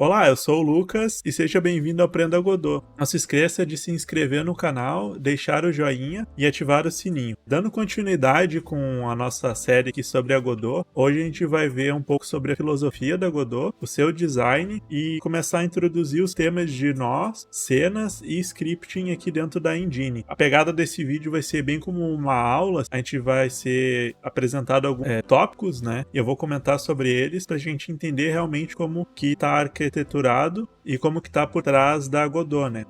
Olá, eu sou o Lucas e seja bem-vindo ao Aprenda Godot. Não se esqueça de se inscrever no canal, deixar o joinha e ativar o sininho. Dando continuidade com a nossa série aqui sobre a Godot, hoje a gente vai ver um pouco sobre a filosofia da Godot, o seu design e começar a introduzir os temas de nós, cenas e scripting aqui dentro da engine. A pegada desse vídeo vai ser bem como uma aula, a gente vai ser apresentado alguns tópicos, né? E eu vou comentar sobre eles para a gente entender realmente como que está arquiteturado e como que tá por trás da Godot, né?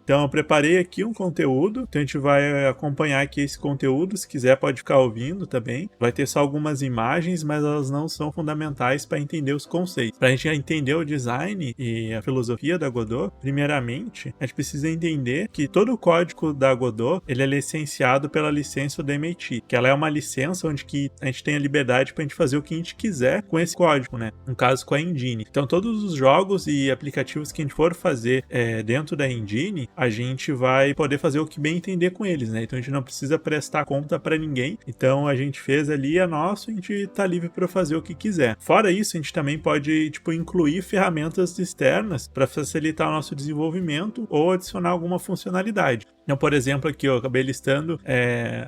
Então eu preparei aqui um conteúdo, então a gente vai acompanhar aqui esse conteúdo, se quiser pode ficar ouvindo também. Vai ter só algumas imagens, mas elas não são fundamentais para entender os conceitos. Para a gente entender o design e a filosofia da Godot, primeiramente, a gente precisa entender que todo o código da Godot, ele é licenciado pela licença do MIT, que ela é uma licença onde que a gente tem a liberdade para a gente fazer o que a gente quiser com esse código, né? No caso com a engine. Então todos os jogos e aplicativos que a gente for fazer dentro da engine, a gente vai poder fazer o que bem entender com eles, né? Então a gente não precisa prestar conta para ninguém. Então a gente fez ali a nossa, a gente tá livre para fazer o que quiser. Fora isso, a gente também pode, incluir ferramentas externas para facilitar o nosso desenvolvimento ou adicionar alguma funcionalidade. Então, por exemplo, aqui eu acabei listando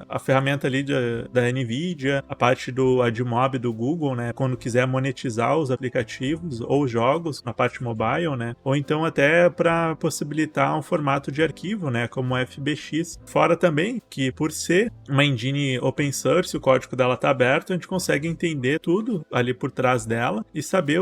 a ferramenta ali da NVIDIA, a parte do AdMob do Google, né? Quando quiser monetizar os aplicativos ou jogos na parte mobile, né? Ou então até para possibilitar um formato de arquivo, né? Como o FBX. Fora também que por ser uma engine open source, o código dela está aberto, a gente consegue entender tudo ali por trás dela e saber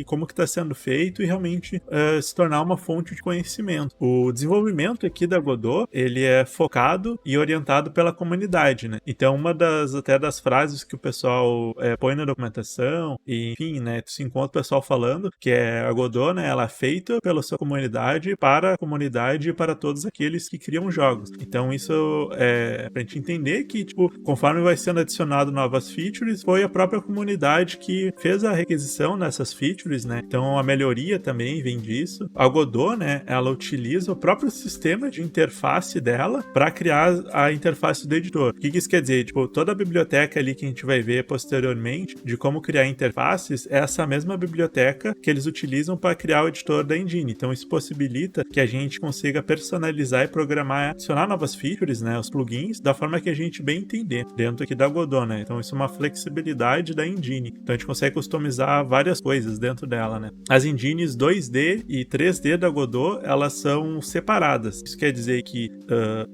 como que está sendo feito e realmente se tornar uma fonte de conhecimento. O desenvolvimento aqui da Godot, ele é focado e orientado pela comunidade, né? Então, uma das frases que o pessoal põe na documentação, e enfim, né? Se encontra o pessoal falando que a Godot, né? Ela é feita pela sua comunidade, para a comunidade e para todos aqueles que criam jogos. Então, isso é pra gente entender que, conforme vai sendo adicionado novas features, foi a própria comunidade que fez a requisição nessas features, né? Então, a melhoria também vem disso. A Godot, né? Ela utiliza o próprio sistema de interface dela para criar a interface do editor. O que isso quer dizer? Toda a biblioteca ali que a gente vai ver posteriormente de como criar interfaces é essa mesma biblioteca que eles utilizam para criar o editor da engine. Então isso possibilita que a gente consiga personalizar e programar, adicionar novas features, né, os plugins, da forma que a gente bem entender dentro aqui da Godot, né? Então isso é uma flexibilidade da engine. Então a gente consegue customizar várias coisas dentro dela, né? As engines 2D e 3D da Godot, elas são separadas. Isso quer dizer que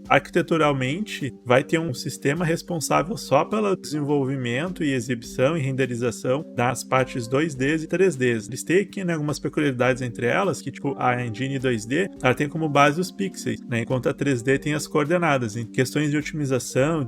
arquiteturalmente vai ter um sistema responsável só pelo desenvolvimento e exibição e renderização das partes 2Ds e 3Ds. Eles têm aqui, né, algumas peculiaridades entre elas, que a engine 2D ela tem como base os pixels, né, enquanto a 3D tem as coordenadas. Em questões de otimização,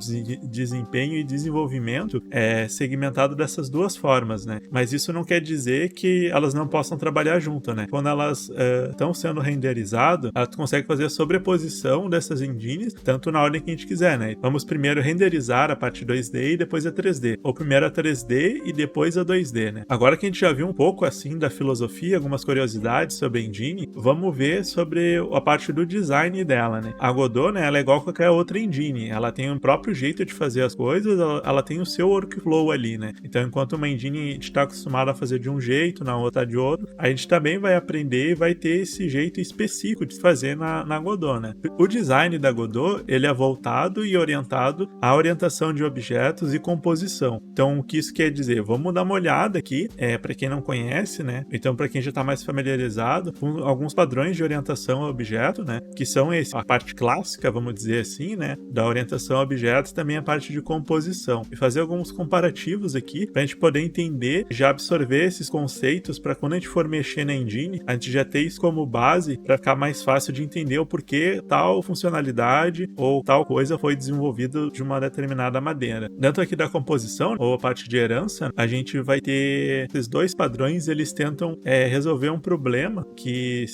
desempenho e desenvolvimento é segmentado dessas duas formas, né? Mas isso não quer dizer que elas não possam trabalhar junto, né? Quando elas estão sendo renderizadas, elas conseguem fazer a sobreposição dessas engines, tanto na ordem que a gente quiser, né? Vamos primeiro renderizar a parte 2D e depois a 3D, ou primeiro a 3D e depois a 2D, né? Agora que a gente já viu um pouco assim da filosofia, algumas curiosidades sobre a engine, vamos ver sobre a parte do design dela, né? A Godot, né, ela é igual a qualquer outra engine, ela tem o próprio jeito de fazer as coisas, ela tem o seu workflow ali, né? Então, enquanto uma engine a gente está acostumado a fazer de um jeito, na outra de outro, a gente também vai aprender e vai ter esse jeito específico de fazer na Godot, né? O design da Godot, ele é voltado e orientado à orientação de objetos e composição. Então, o que isso quer dizer? Vamos dar uma olhada aqui, para quem não conhece, né? Então, para quem já está mais familiarizado, com alguns padrões de orientação a objeto, né? Que são a parte clássica, vamos dizer assim, né? Da orientação a objetos, também a parte de composição. E fazer alguns comparativos aqui, para a gente poder entender, já absorver esses conceitos, para quando a gente for mexer na engine, a gente já ter isso como base, para ficar mais fácil de entender o porquê tal funcionalidade ou tal coisa foi desenvolvida de uma determinada maneira. Dentro aqui da composição, ou a parte de herança, a gente vai ter esses dois padrões, eles tentam resolver um problema que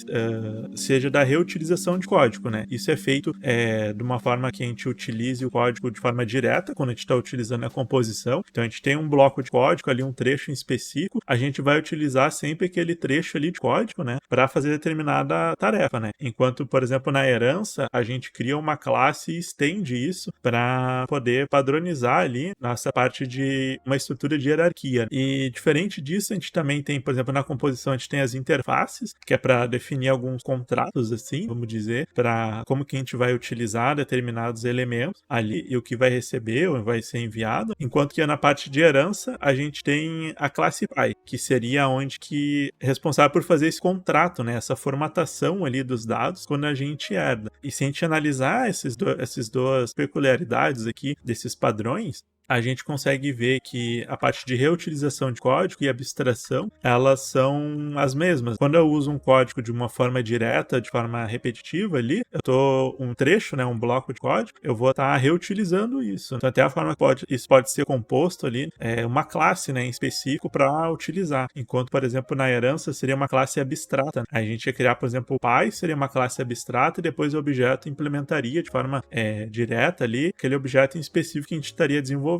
seja da reutilização de código, né? Isso é feito de uma forma que a gente utilize o código de forma direta, quando a gente está utilizando a composição. Então, a gente tem um bloco de código ali, um trecho em específico, a gente vai utilizar sempre aquele trecho ali de código, né, para fazer determinada tarefa, né? Enquanto, por exemplo, na herança, a gente cria uma classe e estende isso para poder padronizar ali nessa parte de uma estrutura de hierarquia. E diferente disso, a gente também tem, por exemplo, na composição, a gente tem as interfaces, que é para definir alguns contratos, assim, vamos dizer, para como que a gente vai utilizar determinados elementos ali e o que vai receber ou vai ser enviado. Enquanto que na parte de herança, a gente tem a classe pai, que seria onde que é responsável por fazer esse contrato, né, essa formatação ali dos dados quando a gente herda. E se a gente analisar essas duas peculiaridades aqui desses padrões, a gente consegue ver que a parte de reutilização de código e abstração, elas são as mesmas. Quando eu uso um código de uma forma direta, de forma repetitiva ali, eu tô um trecho, né, um bloco de código, eu vou estar reutilizando isso. Então, até a forma que isso pode ser composto ali, uma classe, né, em específico para utilizar. Enquanto, por exemplo, na herança seria uma classe abstrata. A gente ia criar, por exemplo, o pai seria uma classe abstrata e depois o objeto implementaria de forma direta ali aquele objeto em específico que a gente estaria desenvolvendo.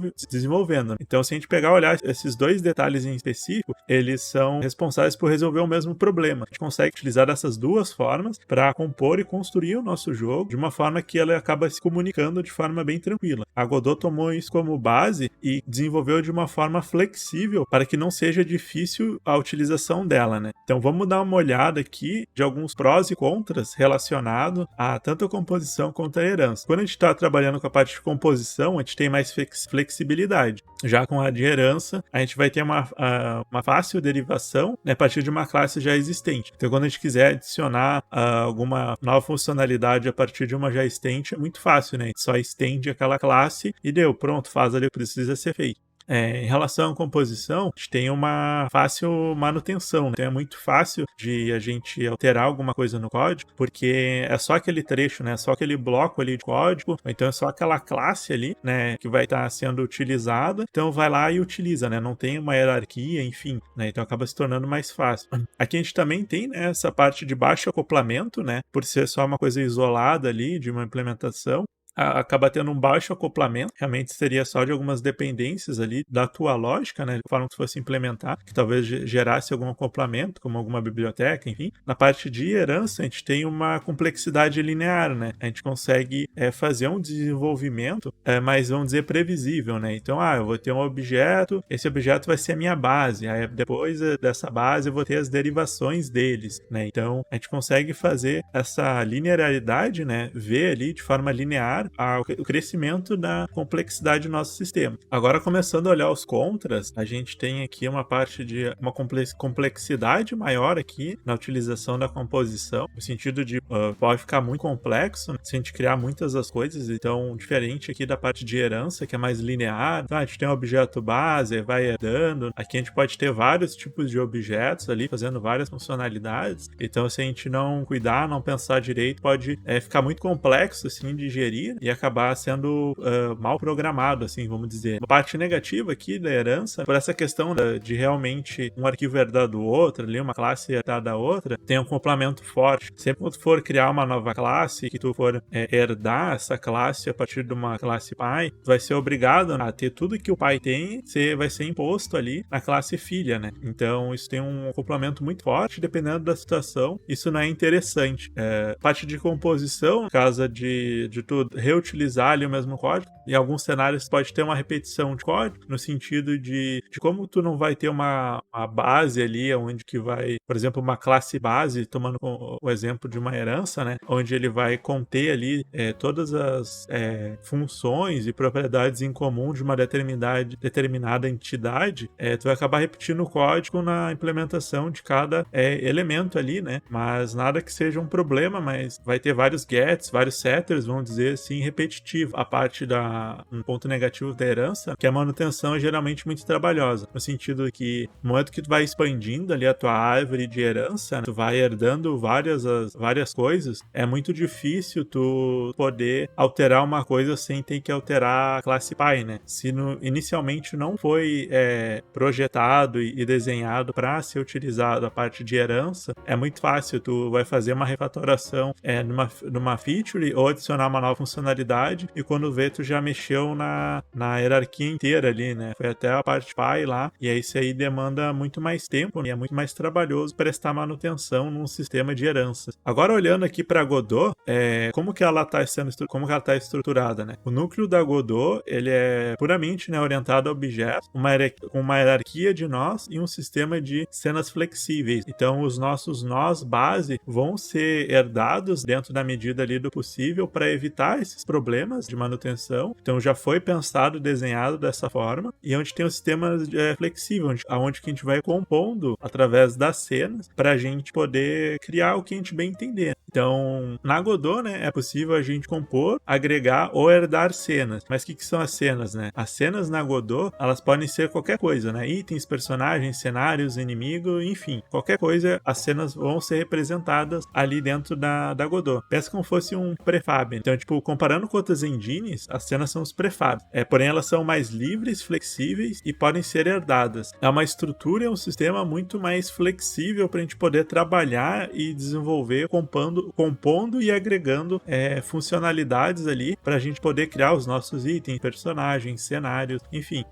Então, se a gente pegar e olhar esses dois detalhes em específico, eles são responsáveis por resolver o mesmo problema. A gente consegue utilizar essas duas formas para compor e construir o nosso jogo de uma forma que ela acaba se comunicando de forma bem tranquila. A Godot tomou isso como base e desenvolveu de uma forma flexível para que não seja difícil a utilização dela, né? Então, vamos dar uma olhada aqui de alguns prós e contras relacionados a tanto a composição quanto a herança. Quando a gente está trabalhando com a parte de composição, a gente tem mais flexibilidade. Já com a de herança, a gente vai ter uma fácil derivação, né, a partir de uma classe já existente. Então, quando a gente quiser adicionar alguma nova funcionalidade a partir de uma já existente, é muito fácil, né? A gente só estende aquela classe e deu, pronto, faz ali o que precisa ser feito. Em relação à composição, a gente tem uma fácil manutenção, né? Então é muito fácil de a gente alterar alguma coisa no código, porque é só aquele trecho, né? É só aquele bloco ali de código, ou então é só aquela classe ali, né, que vai estar sendo utilizada. Então vai lá e utiliza, né? Não tem uma hierarquia, enfim, né? Então acaba se tornando mais fácil. Aqui a gente também tem, né, essa parte de baixo acoplamento, né? Por ser só uma coisa isolada ali de uma implementação, acaba tendo um baixo acoplamento, realmente seria só de algumas dependências ali da tua lógica, né, de forma que tu fosse implementar, que talvez gerasse algum acoplamento, como alguma biblioteca, enfim. Na parte de herança, a gente tem uma complexidade linear, né, a gente consegue fazer um desenvolvimento mais, vamos dizer, previsível, né, então, eu vou ter um objeto, esse objeto vai ser a minha base, aí depois dessa base eu vou ter as derivações deles, né, então a gente consegue fazer essa linearidade, né, ver ali de forma linear o crescimento da complexidade do nosso sistema. Agora, começando a olhar os contras, a gente tem aqui uma parte de uma complexidade maior aqui na utilização da composição, no sentido de pode ficar muito complexo, né, se a gente criar muitas das coisas. Então, diferente aqui da parte de herança, que é mais linear, então, a gente tem um objeto base, vai herdando. Aqui a gente pode ter vários tipos de objetos ali, fazendo várias funcionalidades. Então, se a gente não cuidar, não pensar direito, pode ficar muito complexo, assim, de gerir e acabar sendo mal programado, assim, vamos dizer. A parte negativa aqui da herança, por essa questão de realmente um arquivo herdar do outro, ali, uma classe herdar da outra, tem um complemento forte. Sempre que tu for criar uma nova classe, que tu for herdar essa classe a partir de uma classe pai, tu vai ser obrigado a ter tudo que o pai tem, vai ser imposto ali na classe filha, né? Então, isso tem um complemento muito forte, dependendo da situação, isso não é interessante. Parte de composição, no caso de tu reutilizar ali o mesmo código. Em alguns cenários pode ter uma repetição de código, no sentido de como tu não vai ter uma base ali, onde que vai, por exemplo, uma classe base, tomando o exemplo de uma herança, né, onde ele vai conter ali todas as funções e propriedades em comum de uma determinada entidade, tu vai acabar repetindo o código na implementação de cada elemento ali, né, mas nada que seja um problema, mas vai ter vários gets, vários setters, vamos dizer assim, repetitivo. A parte um ponto negativo da herança, que a manutenção é geralmente muito trabalhosa, no sentido que no momento que tu vai expandindo ali a tua árvore de herança, né, tu vai herdando várias coisas, é muito difícil tu poder alterar uma coisa sem ter que alterar a classe pai, né? Se inicialmente não foi projetado e desenhado para ser utilizado a parte de herança, é muito fácil, tu vai fazer uma refatoração numa feature ou adicionar uma nova funcionalidade e quando vê tu já mexeu na hierarquia inteira ali, né? Foi até a parte pai lá, e aí isso aí demanda muito mais tempo, né? E é muito mais trabalhoso prestar manutenção num sistema de heranças. Agora olhando aqui para Godot, como que ela está estruturada, né? O núcleo da Godot, ele é puramente, né, orientado a objetos, com uma hierarquia de nós e um sistema de cenas flexíveis. Então os nossos nós base vão ser herdados dentro da medida ali do possível para evitar esses problemas de manutenção. Então já foi pensado e desenhado dessa forma, e onde tem um sistema flexível, onde que a gente vai compondo através das cenas para a gente poder criar o que a gente bem entender. Então, na Godot, né, é possível a gente compor, agregar ou herdar cenas. Mas o que são as cenas, né? As cenas na Godot, elas podem ser qualquer coisa, né? Itens, personagens, cenários, inimigo, enfim. Qualquer coisa, as cenas vão ser representadas ali dentro da Godot. Pensa como fosse um prefab. Então, tipo, comparando com outras engines, as cenas são os prefabs. Porém, elas são mais livres, flexíveis e podem ser herdadas. É uma estrutura e um sistema muito mais flexível para a gente poder trabalhar e desenvolver compondo e agregando funcionalidades ali para a gente poder criar os nossos itens, personagens, cenários, enfim.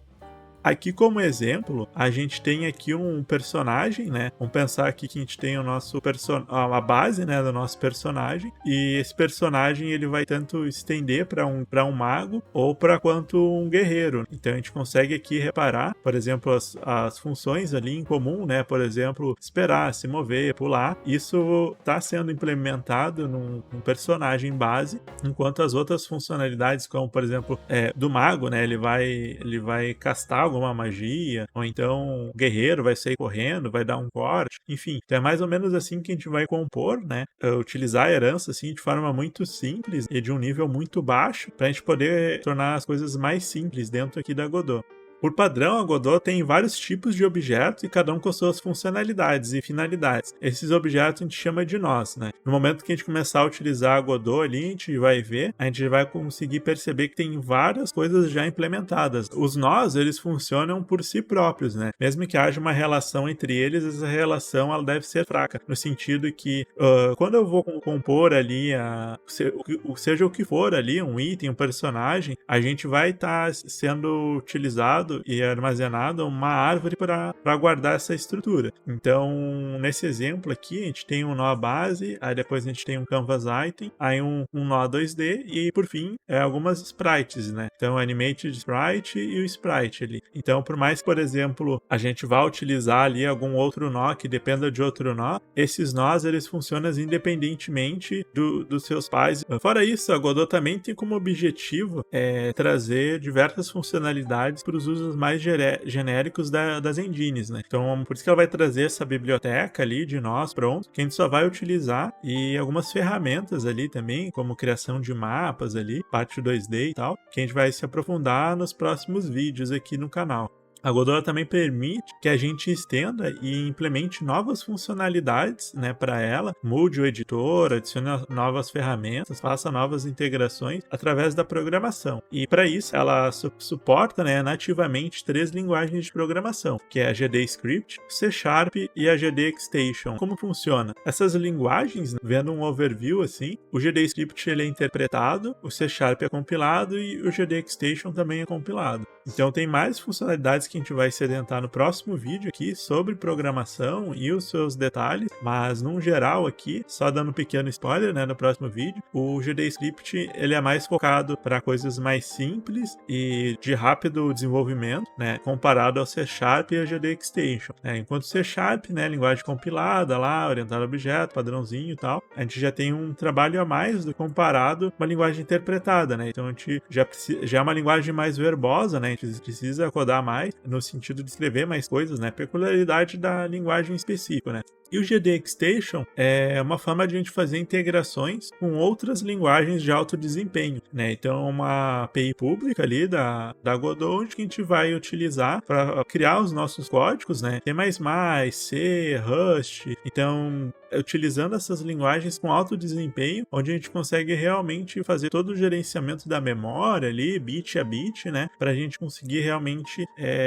Aqui como exemplo, a gente tem aqui um personagem, né? Vamos pensar aqui que a gente tem a base, né, do nosso personagem, e esse personagem ele vai tanto estender para um mago ou para quanto um guerreiro. Então a gente consegue aqui reparar, por exemplo, as funções ali em comum, né? Por exemplo, esperar, se mover, pular. Isso está sendo implementado num personagem base, enquanto as outras funcionalidades, como por exemplo, do mago, né? Ele vai castar alguma magia, ou então o guerreiro vai sair correndo, vai dar um corte, enfim. Então é mais ou menos assim que a gente vai compor, né? Utilizar a herança assim de forma muito simples e de um nível muito baixo para a gente poder tornar as coisas mais simples dentro aqui da Godot. Por padrão, a Godot tem vários tipos de objetos e cada um com suas funcionalidades e finalidades. Esses objetos a gente chama de nós, né? No momento que a gente começar a utilizar a Godot ali, a gente vai conseguir perceber que tem várias coisas já implementadas. Os nós, eles funcionam por si próprios, né? Mesmo que haja uma relação entre eles, essa relação ela deve ser fraca, no sentido que quando eu vou compor ali, seja o que for ali, um item, um personagem, a gente vai estar sendo utilizado e armazenado uma árvore para guardar essa estrutura. Então, nesse exemplo aqui, a gente tem um nó base, aí depois a gente tem um canvas item, aí um nó 2D e, por fim, algumas sprites, né? Então, o animated sprite e o sprite ali. Então, por mais que, por exemplo, a gente vá utilizar ali algum outro nó que dependa de outro nó, esses nós, eles funcionam independentemente dos seus pais. Fora isso, a Godot também tem como objetivo trazer diversas funcionalidades para os usos mais genéricos das engines, né? Então, por isso que ela vai trazer essa biblioteca ali de nós, pronto, que a gente só vai utilizar, e algumas ferramentas ali também, como criação de mapas ali, parte 2D e tal, que a gente vai se aprofundar nos próximos vídeos aqui no canal. A Godot também permite que a gente estenda e implemente novas funcionalidades, né, para ela, mude o editor, adicione novas ferramentas, faça novas integrações através da programação. E para isso, ela suporta, né, nativamente 3 linguagens de programação, que é a GDScript, C# e a GDXstation. Como funciona? Essas linguagens, vendo um overview assim, o GDScript ele é interpretado, o C# é compilado e o GDXstation também é compilado. Então tem mais funcionalidades que a gente vai se adentar no próximo vídeo aqui sobre programação e os seus detalhes, mas num geral aqui, só dando um pequeno spoiler, né, no próximo vídeo, o GDScript ele é mais focado para coisas mais simples e de rápido desenvolvimento, né, comparado ao C# e ao GDXstation. Enquanto C#, né, linguagem compilada lá, orientada a objeto, padrãozinho e tal, a gente já tem um trabalho a mais do que comparado com uma linguagem interpretada, né? Então a gente já é uma linguagem mais verbosa, né? A gente precisa codar mais no sentido de escrever mais coisas, né? Peculiaridade da linguagem específica, né? E o GDXStation é uma forma de a gente fazer integrações com outras linguagens de alto desempenho, né? Então, uma API pública ali da Godot, onde a gente vai utilizar para criar os nossos códigos, né? C++, C, Rust. Então, utilizando essas linguagens com alto desempenho, onde a gente consegue realmente fazer todo o gerenciamento da memória ali, bit a bit, né? Para a gente conseguir realmente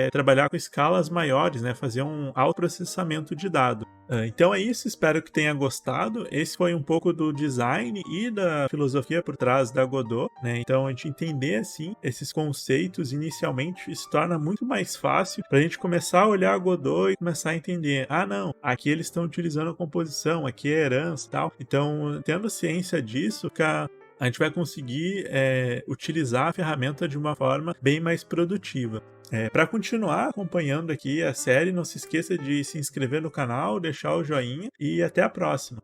trabalhar com escalas maiores, né? Fazer um alto processamento de dado. Então é isso, espero que tenha gostado. Esse foi um pouco do design e da filosofia por trás da Godot, né? Então a gente entender assim esses conceitos inicialmente se torna muito mais fácil para a gente começar a olhar a Godot e começar a entender, não, aqui eles estão utilizando a composição, aqui é herança e tal. Então, tendo ciência disso, a gente vai conseguir utilizar a ferramenta de uma forma bem mais produtiva. Para continuar acompanhando aqui a série, não se esqueça de se inscrever no canal, deixar o joinha e até a próxima.